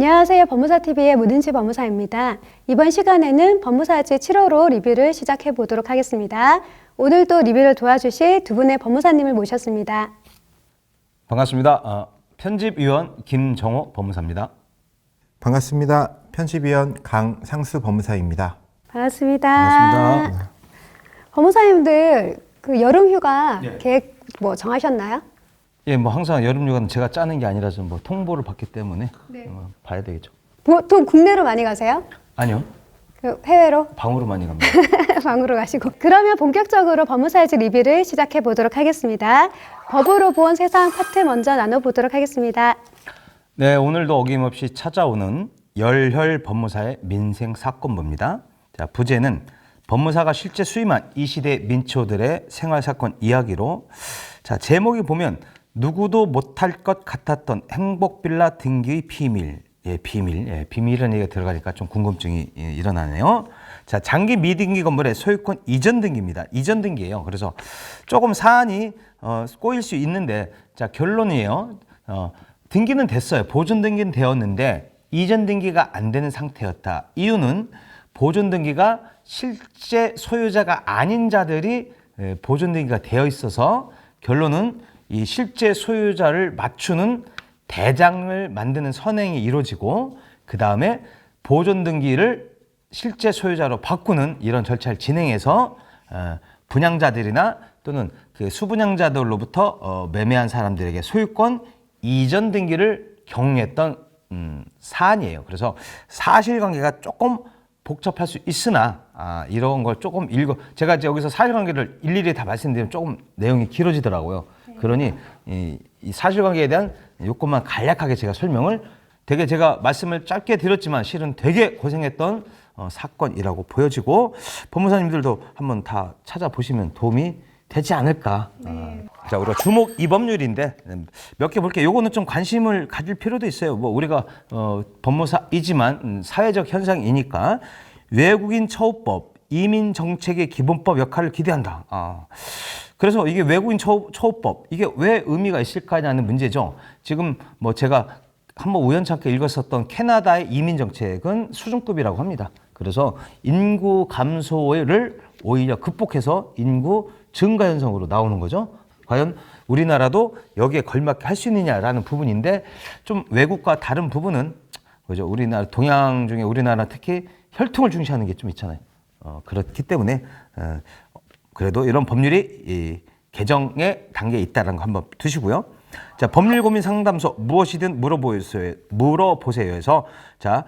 안녕하세요. 법무사TV의 문은지 법무사입니다. 이번 시간에는 법무사지 7호로 리뷰를 시작해 보도록 하겠습니다. 오늘도 리뷰를 도와주실 두 분의 법무사님을 모셨습니다. 반갑습니다. 편집위원 김정호 법무사입니다. 반갑습니다. 편집위원 강상수 법무사입니다. 반갑습니다. 반갑습니다. 법무사님들 그 여름휴가 네. 계획 정하셨나요? 예, 뭐 항상 여름휴가는 제가 짜는 게 아니라서 뭐 통보를 받기 때문에 네. 봐야 되겠죠. 보통 국내로 많이 가세요? 아니요, 그 해외로? 방으로 많이 갑니다. 방으로 가시고. 그러면 본격적으로 법무사지 리뷰를 시작해 보도록 하겠습니다. 법으로 본 세상 파트 먼저 나눠보도록 하겠습니다. 네, 오늘도 어김없이 찾아오는 열혈 법무사의 민생 사건부입니다. 자, 부제는 법무사가 실제 수임한 이 시대 민초들의 생활 사건 이야기로, 자, 제목이 보면 누구도 못할 것 같았던 행복빌라 등기의 비밀. 예, 비밀. 예, 비밀이라는 얘기가 들어가니까 좀 궁금증이 일어나네요. 자, 장기 미등기 건물의 소유권 이전 등기입니다. 이전 등기예요. 그래서 조금 사안이 꼬일 수 있는데, 자, 결론이에요. 등기는 됐어요. 보존 등기는 되었는데 이전 등기가 안 되는 상태였다. 이유는 보존 등기가 실제 소유자가 아닌 자들이 보존 등기가 되어 있어서, 결론은 이 실제 소유자를 맞추는 대장을 만드는 선행이 이루어지고, 그 다음에 보존 등기를 실제 소유자로 바꾸는 이런 절차를 진행해서 분양자들이나 또는 그 수분양자들로부터 매매한 사람들에게 소유권 이전 등기를 경유했던 사안이에요. 그래서 사실관계가 조금 복잡할 수 있으나 이런 걸 조금 제가 이제 여기서 사실관계를 일일이 다 말씀드리면 조금 내용이 길어지더라고요. 그러니 이 사실관계에 대한 요것만 간략하게 제가 설명을, 되게 제가 말씀을 짧게 드렸지만 실은 되게 고생했던 사건이라고 보여지고, 법무사님들도 한번 다 찾아보시면 도움이 되지 않을까. 네. 자, 우리가 주목 이 법률인데 몇 개 볼게요. 요거는 좀 관심을 가질 필요도 있어요. 뭐 우리가 법무사이지만 사회적 현상이니까. 외국인 처우법, 이민 정책의 기본법 역할을 기대한다. 그래서 이게 외국인 처우법, 이게 왜 의미가 있을까냐는 문제죠. 지금 뭐 제가 한번 우연찮게 읽었었던 캐나다의 이민 정책은 수준급이라고 합니다. 그래서 인구 감소를 오히려 극복해서 인구 증가 현상으로 나오는 거죠. 과연 우리나라도 여기에 걸맞게 할 수 있느냐라는 부분인데, 좀 외국과 다른 부분은 그죠? 우리나라 동양 중에 우리나라 특히 혈통을 중시하는 게 좀 있잖아요. 그렇기 때문에 그래도 이런 법률이 개정의 단계에 있다는 거 한번 두시고요. 자, 법률고민 상담소 무엇이든 물어보세요에서 자,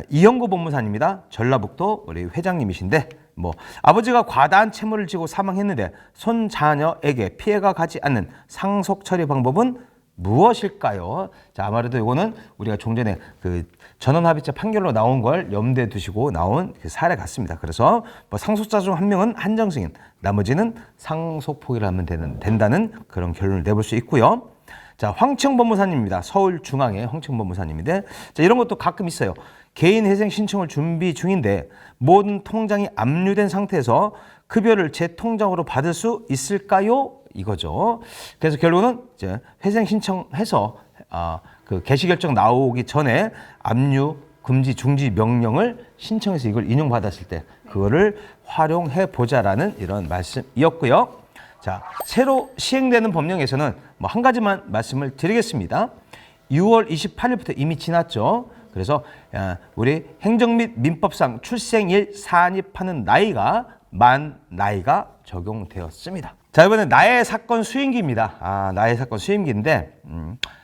이영구 법무사님입니다. 전라북도 우리 회장님이신데, 뭐 아버지가 과다한 채무를 지고 사망했는데 손자녀에게 피해가 가지 않는 상속 처리 방법은 무엇일까요? 자, 아무래도 이거는 우리가 좀 전에 그 전원합의체 판결로 나온 걸 염두에 두시고 나온 그 사례 같습니다. 그래서 뭐 상속자 중 한 명은 한정승인, 나머지는 상속 포기를 하면 된다는 그런 결론을 내볼 수 있고요. 자, 황청 법무사님입니다. 서울중앙의 황청 법무사님인데, 자, 이런 것도 가끔 있어요. 개인 회생 신청을 준비 중인데 모든 통장이 압류된 상태에서 급여를 제 통장으로 받을 수 있을까요? 이거죠. 그래서 결론은 이제 회생 신청해서 그 개시 결정 나오기 전에 압류, 금지, 중지 명령을 신청해서 이걸 인용받았을 때 그거를 활용해 보자라는 이런 말씀이었고요. 자, 새로 시행되는 법령에서는 뭐 한 가지만 말씀을 드리겠습니다. 6월 28일부터 이미 지났죠. 그래서 우리 행정 및 민법상 출생일 산입하는 나이가 만 나이가 적용되었습니다. 자, 이번엔 나의 사건 수임기입니다. 나의 사건 수임기인데,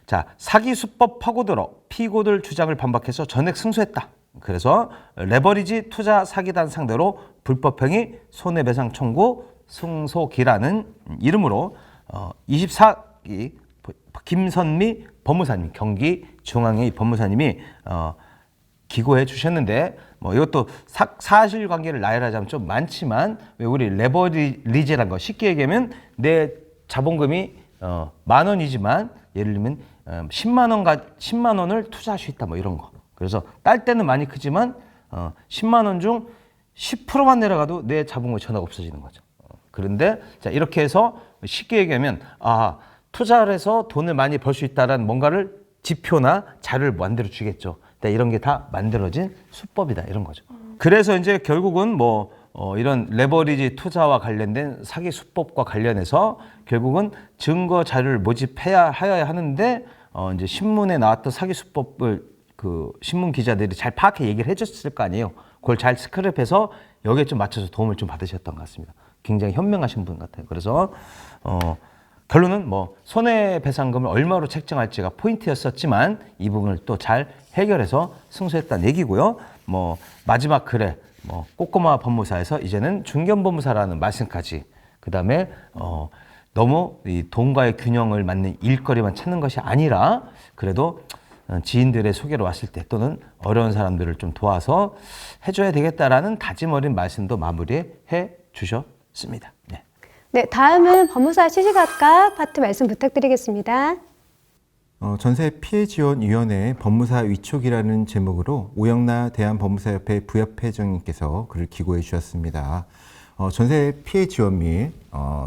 자, 사기 수법 파고들어 피고들 주장을 반박해서 전액 승소했다. 그래서 레버리지 투자 사기단 상대로 불법행위 손해배상 청구 승소기라는 이름으로 24기 김선미 법무사님, 경기중앙의 법무사님이 기고해 주셨는데, 뭐 이것도 사실관계를 나열하자면 좀 많지만, 왜 우리 레버리지라는 거 쉽게 얘기하면 내 자본금이 10,000원이지만 예를 들면 10만 원을 투자할 수 있다, 뭐 이런 거. 그래서 딸 때는 많이 크지만 10만 원 중 10%만 내려가도 내 자본금이 전화가 없어지는 거죠. 그런데 자, 이렇게 해서 쉽게 얘기하면 투자를 해서 돈을 많이 벌 수 있다는 뭔가를 지표나 자료를 만들어 주겠죠. 있다. 이런 게 다 만들어진 수법이다. 이런 거죠. 그래서 이제 결국은 뭐 이런 레버리지 투자와 관련된 사기 수법과 관련해서 결국은 증거 자료를 모집해야 하는데 이제 신문에 나왔던 사기 수법을 그 신문 기자들이 잘 파악해 얘기를 해줬을 거 아니에요. 그걸 잘 스크랩해서 여기에 좀 맞춰서 도움을 좀 받으셨던 것 같습니다. 굉장히 현명하신 분 같아요. 그래서 결론은 뭐 손해배상금을 얼마로 책정할지가 포인트였었지만 이 부분을 또 잘 해결해서 승소했다는 얘기고요. 뭐 마지막 글에 뭐 꼬꼬마 법무사에서 이제는 중견법무사라는 말씀까지, 그다음에 너무 이 돈과의 균형을 맞는 일거리만 찾는 것이 아니라 그래도 지인들의 소개로 왔을 때 또는 어려운 사람들을 좀 도와서 해줘야 되겠다라는 다짐 어린 말씀도 마무리해 주셨습니다. 네. 네, 다음은 법무사 시시각각 파트 말씀 부탁드리겠습니다. 전세 피해 지원 위원회 법무사 위촉이라는 제목으로 오영나 대한법무사협회 부협회장님께서 글을 기고해 주셨습니다. 전세 피해 지원 및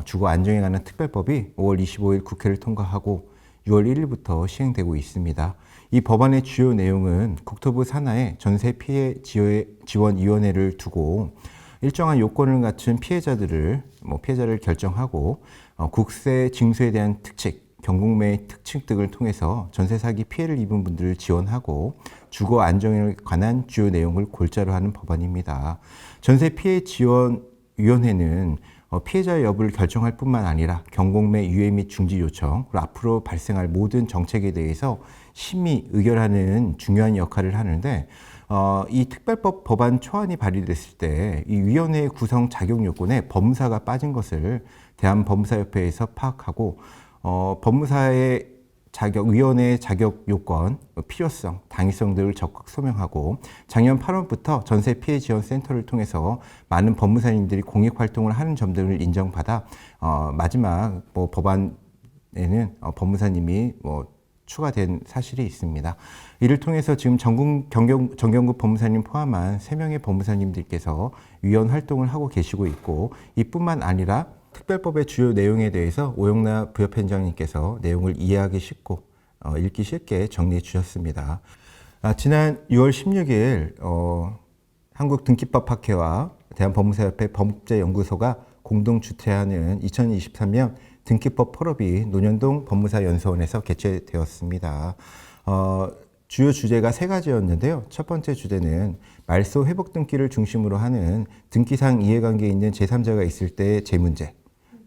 주거 안정에 관한 특별법이 5월 25일 국회를 통과하고 6월 1일부터 시행되고 있습니다. 이 법안의 주요 내용은 국토부 산하의 전세 피해 지원위원회를 두고 일정한 요건을 갖춘 피해자를 결정하고 국세, 징수에 대한 특칙, 경국매의 특칙 등을 통해서 전세 사기 피해를 입은 분들을 지원하고 주거 안정에 관한 주요 내용을 골자로 하는 법안입니다. 전세 피해 지원위원회는 피해자의 여부를 결정할 뿐만 아니라 경공매 유예 및 중지 요청, 그리고 앞으로 발생할 모든 정책에 대해서 심의 의결하는 중요한 역할을 하는데 이 특별법 법안 초안이 발의됐을 때 이 위원회의 구성 자격 요건에 법무사가 빠진 것을 대한법무사협회에서 파악하고 법무사의 위원회의 자격 요건, 필요성, 당위성 등을 적극 소명하고 작년 8월부터 전세 피해 지원 센터를 통해서 많은 법무사님들이 공익 활동을 하는 점 등을 인정받아 마지막 법안에는 법무사님이 추가된 사실이 있습니다. 이를 통해서 지금 정경구 법무사님 포함한 3명의 법무사님들께서 위원 활동을 하고 계시고 있고, 이뿐만 아니라 특별법의 주요 내용에 대해서 오영나 부협회장님께서 내용을 이해하기 쉽고 읽기 쉽게 정리해 주셨습니다. 지난 6월 16일 한국등기법학회와 대한법무사협회 법제연구소가 공동 주최하는 2023년 등기법 폴업이 논현동 법무사연수원에서 개최되었습니다. 주요 주제가 3가지였는데요. 첫 번째 주제는 말소 회복 등기를 중심으로 하는 등기상 이해관계에 있는 제3자가 있을 때의 재문제.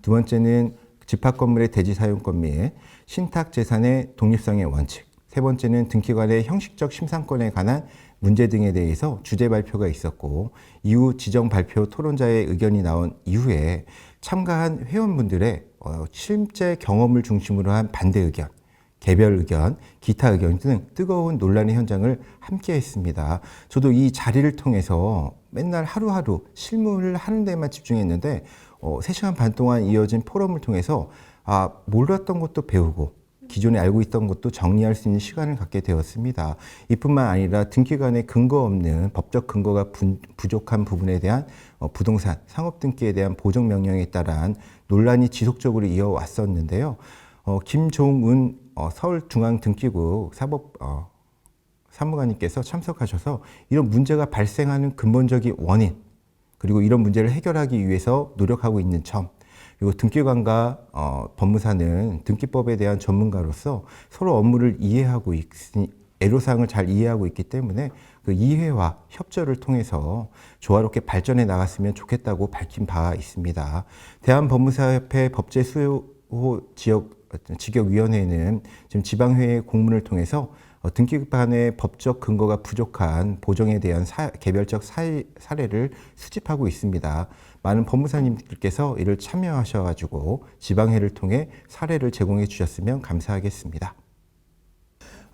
두 번째는 집합 건물의 대지 사용권 및 신탁 재산의 독립성의 원칙. 세 번째는 등기관의 형식적 심사권에 관한 문제 등에 대해서 주제 발표가 있었고, 이후 지정 발표 토론자의 의견이 나온 이후에 참가한 회원분들의 실제 경험을 중심으로 한 반대 의견, 개별 의견, 기타 의견 등 뜨거운 논란의 현장을 함께 했습니다. 저도 이 자리를 통해서 맨날 하루하루 실무를 하는 데만 집중했는데 3시간 반 동안 이어진 포럼을 통해서 몰랐던 것도 배우고 기존에 알고 있던 것도 정리할 수 있는 시간을 갖게 되었습니다. 이뿐만 아니라 등기관의 근거 없는 법적 근거가 부족한 부분에 대한 부동산, 상업등기에 대한 보정명령에 따른 논란이 지속적으로 이어왔었는데요. 김종은 서울중앙등기국 사무관님께서 참석하셔서 이런 문제가 발생하는 근본적인 원인, 그리고 이런 문제를 해결하기 위해서 노력하고 있는 점, 그리고 등기관과 법무사는 등기법에 대한 전문가로서 서로 업무를 이해하고 애로사항을 잘 이해하고 있기 때문에 그 이해와 협조를 통해서 조화롭게 발전해 나갔으면 좋겠다고 밝힌 바가 있습니다. 대한법무사협회 법제수호 직역위원회는 지금 지방회의 공문을 통해서 등기관의 법적 근거가 부족한 보정에 대한 개별적 사례를 수집하고 있습니다. 많은 법무사님들께서 이를 참여하셔가지고 지방회를 통해 사례를 제공해 주셨으면 감사하겠습니다.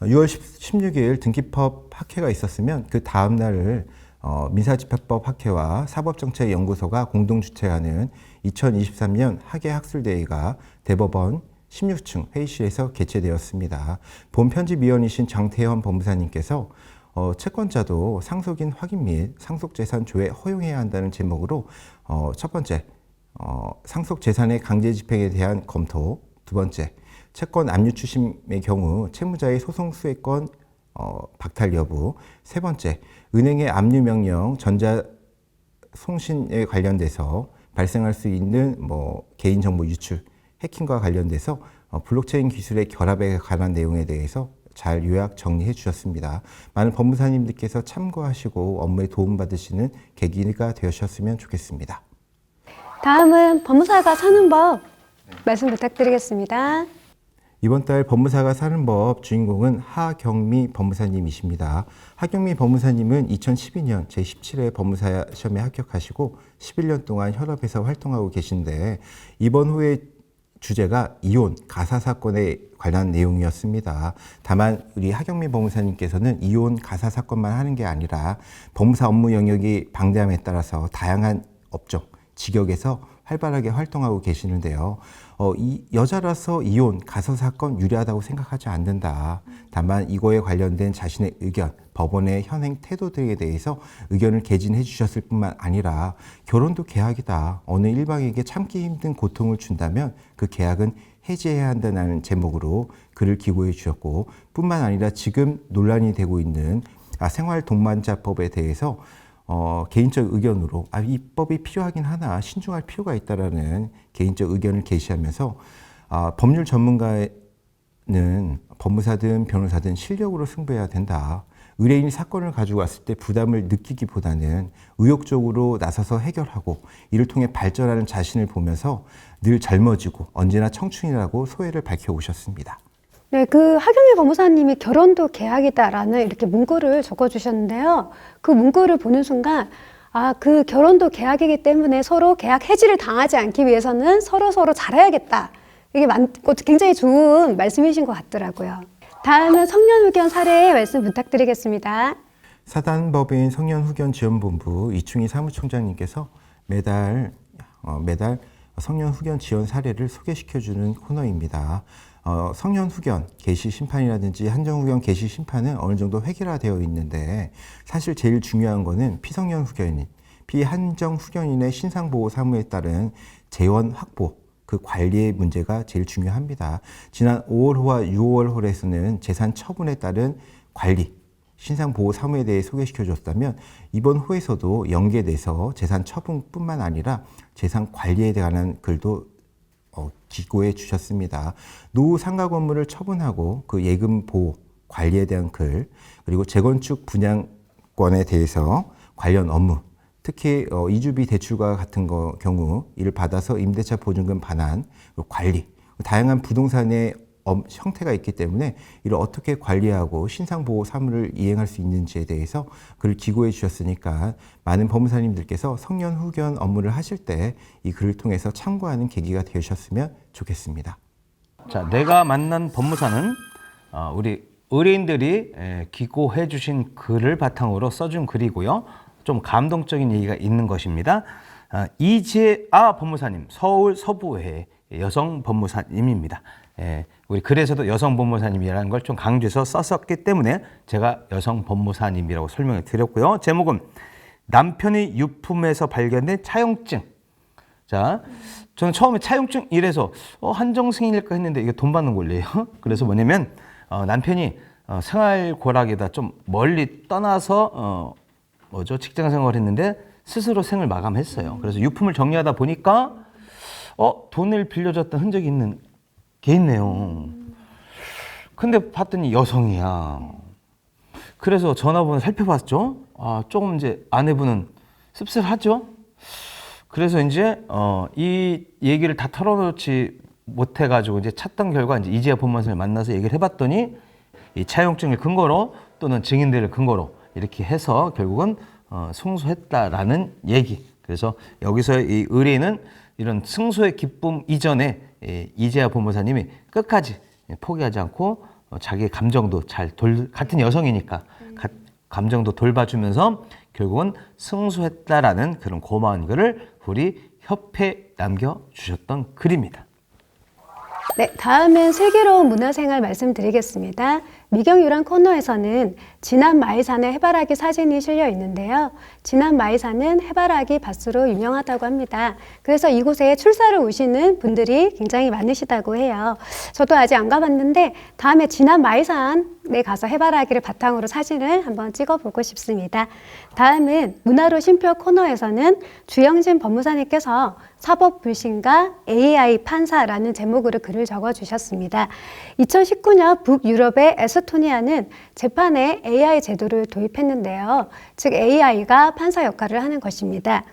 6월 16일 등기법 학회가 있었으면 그 다음 날을 민사집행법 학회와 사법정책연구소가 공동 주최하는 2023년 학예학술대회가 대법원 16층 회의실에서 개최되었습니다. 본편집위원이신 장태현 법무사님께서 채권자도 상속인 확인 및 상속재산 조회 허용해야 한다는 제목으로 첫 번째, 상속재산의 강제집행에 대한 검토, 두 번째, 채권 압류 추심의 경우 채무자의 소송 수혜권 박탈 여부. 세 번째, 은행의 압류 명령, 전자 송신에 관련돼서 발생할 수 있는 개인정보 유출, 해킹과 관련돼서 블록체인 기술의 결합에 관한 내용에 대해서 잘 요약 정리해 주셨습니다. 많은 법무사님들께서 참고하시고 업무에 도움받으시는 계기가 되셨으면 좋겠습니다. 다음은 법무사가 사는 법 말씀 부탁드리겠습니다. 이번 달 법무사가 사는 법 주인공은 하경미 법무사님이십니다. 하경미 법무사님은 2012년 제17회 법무사 시험에 합격하시고 11년 동안 현업에서 활동하고 계신데 이번 후에 주제가 이혼, 가사 사건에 관한 내용이었습니다. 다만 우리 하경미 법무사님께서는 이혼, 가사 사건만 하는 게 아니라 법무사 업무 영역이 방대함에 따라서 다양한 업종, 직역에서 활발하게 활동하고 계시는데요. 이 여자라서 이혼, 가사 사건 유리하다고 생각하지 않는다. 다만 이거에 관련된 자신의 의견, 법원의 현행 태도들에 대해서 의견을 개진해 주셨을 뿐만 아니라 결혼도 계약이다. 어느 일방에게 참기 힘든 고통을 준다면 그 계약은 해지해야 한다는 제목으로 글을 기고해 주셨고 뿐만 아니라 지금 논란이 되고 있는 생활동반자법에 대해서 개인적 의견으로 이 법이 필요하긴 하나 신중할 필요가 있다라는 개인적 의견을 게시하면서 법률 전문가는 법무사든 변호사든 실력으로 승부해야 된다. 의뢰인이 사건을 가지고 왔을 때 부담을 느끼기보다는 의욕적으로 나서서 해결하고 이를 통해 발전하는 자신을 보면서 늘 젊어지고 언제나 청춘이라고 소회를 밝혀오셨습니다. 네, 그 하경미 법무사님이 결혼도 계약이다라는 이렇게 문구를 적어주셨는데요. 그 문구를 보는 순간 그 결혼도 계약이기 때문에 서로 계약 해지를 당하지 않기 위해서는 서로 잘해야겠다. 이게 굉장히 좋은 말씀이신 것 같더라고요. 다음은 성년후견 사례 말씀 부탁드리겠습니다. 사단법인 성년후견지원본부 이충희 사무총장님께서 매달 성년후견 지원 사례를 소개시켜주는 코너입니다. 성년후견 개시 심판이라든지 한정후견 개시 심판은 어느 정도 획일화되어 있는데 사실 제일 중요한 거는 피성년후견인, 피한정후견인의 신상보호 사무에 따른 재원 확보, 그 관리의 문제가 제일 중요합니다. 지난 5월호와 6월호에서는 재산 처분에 따른 관리, 신상보호 사무에 대해 소개시켜 줬다면 이번 호에서도 연계돼서 재산 처분뿐만 아니라 재산 관리에 관한 글도 기고해 주셨습니다. 노후 상가 건물을 처분하고 그 예금 보호, 관리에 대한 글, 그리고 재건축 분양권에 대해서 관련 업무, 특히 이주비 대출과 같은 경우 이를 받아서 임대차 보증금 반환, 관리, 다양한 부동산의 형태가 있기 때문에 이를 어떻게 관리하고 신상보호 사무를 이행할 수 있는지에 대해서 글을 기고해 주셨으니까 많은 법무사님들께서 성년후견 업무를 하실 때 이 글을 통해서 참고하는 계기가 되셨으면 좋겠습니다. 자, 내가 만난 법무사는 우리 의뢰인들이 기고해 주신 글을 바탕으로 써준 글이고요. 좀 감동적인 얘기가 있는 것입니다. 이재아 법무사님, 서울 서부회 여성 법무사님입니다. 우리 글에서도 여성 법무사님이라는 걸 좀 강조해서 썼었기 때문에 제가 여성 법무사님이라고 설명을 드렸고요. 제목은 남편이 유품에서 발견된 차용증. 자, 저는 처음에 차용증 이래서 한정승인일까 했는데 이게 돈 받는 권리예요. 그래서 뭐냐면 남편이 생활 고락에다 좀 멀리 떠나서 직장 생활을 했는데 스스로 생을 마감했어요. 그래서 유품을 정리하다 보니까 돈을 빌려줬던 흔적이 있는 게 있네요. 근데 봤더니 여성이야. 그래서 전화번호 살펴봤죠. 조금 이제 아내분은 씁쓸하죠. 그래서 이제 이 얘기를 다 털어놓지 못해가지고 이제 찾던 결과 이제 이재아 법무사를 만나서 얘기를 해봤더니 이 차용증을 근거로 또는 증인들을 근거로 이렇게 해서 결국은 승소했다라는 얘기. 그래서 여기서 이 의뢰인은 이런 승소의 기쁨 이전에 이재아 법무사님이 끝까지 포기하지 않고 자기의 감정도 같은 여성이니까 감정도 돌봐주면서 결국은 승소했다라는 그런 고마운 글을 우리 협회에 남겨주셨던 글입니다. 네, 다음은 슬기로운 문화생활 말씀드리겠습니다. 미경유란 코너에서는 진안 마이산의 해바라기 사진이 실려 있는데요. 진안 마이산은 해바라기 밭으로 유명하다고 합니다. 그래서 이곳에 출사를 오시는 분들이 굉장히 많으시다고 해요. 저도 아직 안 가봤는데 다음에 진안 마이산에 가서 해바라기를 바탕으로 사진을 한번 찍어보고 싶습니다. 다음은 문화로 쉼표 코너에서는 주영진 법무사님께서 사법불신과 AI 판사라는 제목으로 글을 적어주셨습니다. 2019년 북유럽의 에스토니아는 재판에 AI 제도를 도입했는데요. 즉 AI가 판사 역할을 하는 것입니다.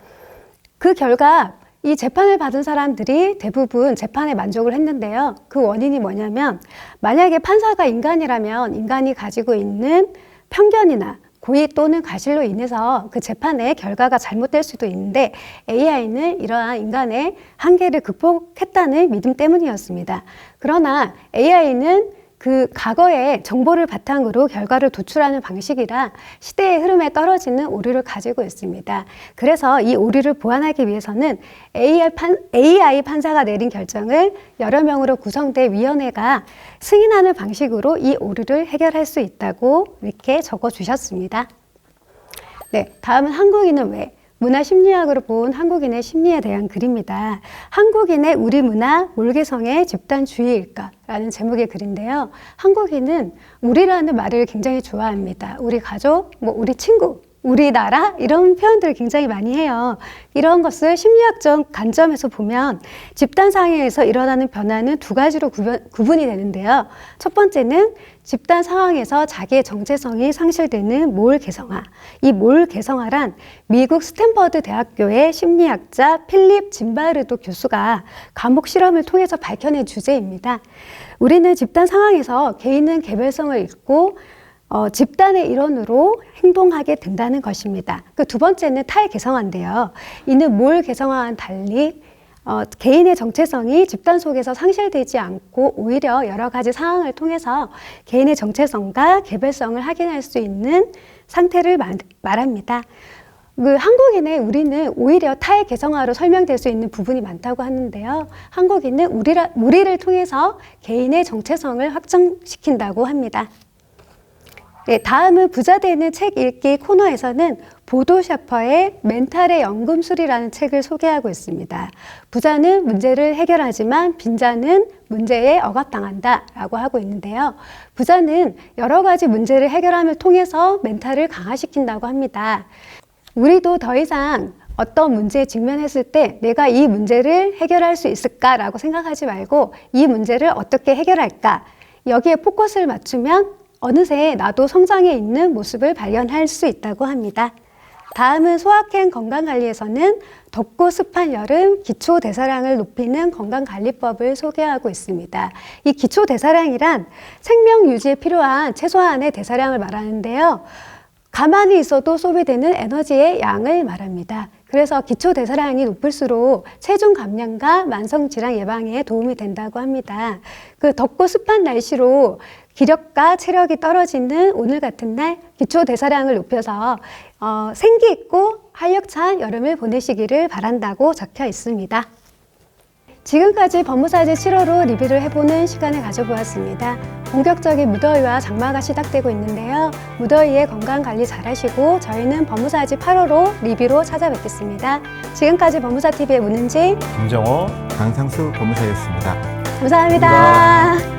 그 결과 이 재판을 받은 사람들이 대부분 재판에 만족을 했는데요. 그 원인이 뭐냐면 만약에 판사가 인간이라면 인간이 가지고 있는 편견이나 고의 또는 과실로 인해서 그 재판의 결과가 잘못될 수도 있는데 AI는 이러한 인간의 한계를 극복했다는 믿음 때문이었습니다. 그러나 AI는 그 과거의 정보를 바탕으로 결과를 도출하는 방식이라 시대의 흐름에 떨어지는 오류를 가지고 있습니다. 그래서 이 오류를 보완하기 위해서는 AI 판사가 내린 결정을 여러 명으로 구성된 위원회가 승인하는 방식으로 이 오류를 해결할 수 있다고 이렇게 적어주셨습니다. 네, 다음은 한국인은 왜? 문화심리학으로 본 한국인의 심리에 대한 글입니다. 한국인의 우리 문화 몰개성의 집단주의일까? 라는 제목의 글인데요. 한국인은 우리라는 말을 굉장히 좋아합니다. 우리 가족, 우리 친구, 우리나라 이런 표현들을 굉장히 많이 해요. 이런 것을 심리학적 관점에서 보면 집단 상황에서 일어나는 변화는 두 가지로 구분이 되는데요. 첫 번째는 집단 상황에서 자기의 정체성이 상실되는 몰 개성화. 이 몰 개성화란 미국 스탠퍼드 대학교의 심리학자 필립 짐바르도 교수가 감옥 실험을 통해서 밝혀낸 주제입니다. 우리는 집단 상황에서 개인은 개별성을 잃고 집단의 일원으로 행동하게 된다는 것입니다. 그 두 번째는 탈개성화인데요. 이는 몰 개성화와는 달리 개인의 정체성이 집단 속에서 상실되지 않고 오히려 여러 가지 상황을 통해서 개인의 정체성과 개별성을 확인할 수 있는 상태를 말합니다. 그 한국인의 우리는 오히려 탈개성화로 설명될 수 있는 부분이 많다고 하는데요. 한국인은 우리를 통해서 개인의 정체성을 확정시킨다고 합니다. 네, 다음은 부자 되는 책 읽기 코너에서는 보도 샤퍼의 멘탈의 연금술이라는 책을 소개하고 있습니다. 부자는 문제를 해결하지만 빈자는 문제에 억압당한다 라고 하고 있는데요. 부자는 여러 가지 문제를 해결함을 통해서 멘탈을 강화시킨다고 합니다. 우리도 더 이상 어떤 문제에 직면했을 때 내가 이 문제를 해결할 수 있을까라고 생각하지 말고 이 문제를 어떻게 해결할까? 여기에 포커스를 맞추면 어느새 나도 성장해 있는 모습을 발견할 수 있다고 합니다. 다음은 소확행 건강관리에서는 덥고 습한 여름 기초대사량을 높이는 건강관리법을 소개하고 있습니다. 이 기초대사량이란 생명 유지에 필요한 최소한의 대사량을 말하는데요. 가만히 있어도 소비되는 에너지의 양을 말합니다. 그래서 기초대사량이 높을수록 체중 감량과 만성질환 예방에 도움이 된다고 합니다. 그 덥고 습한 날씨로 기력과 체력이 떨어지는 오늘 같은 날 기초대사량을 높여서 생기 있고 활력찬 여름을 보내시기를 바란다고 적혀 있습니다. 지금까지 법무사지 7호로 리뷰를 해보는 시간을 가져보았습니다. 본격적인 무더위와 장마가 시작되고 있는데요. 무더위에 건강관리 잘하시고 저희는 법무사지 8호로 리뷰로 찾아뵙겠습니다. 지금까지 법무사TV의 문은지, 김정호, 강상수 법무사였습니다. 감사합니다.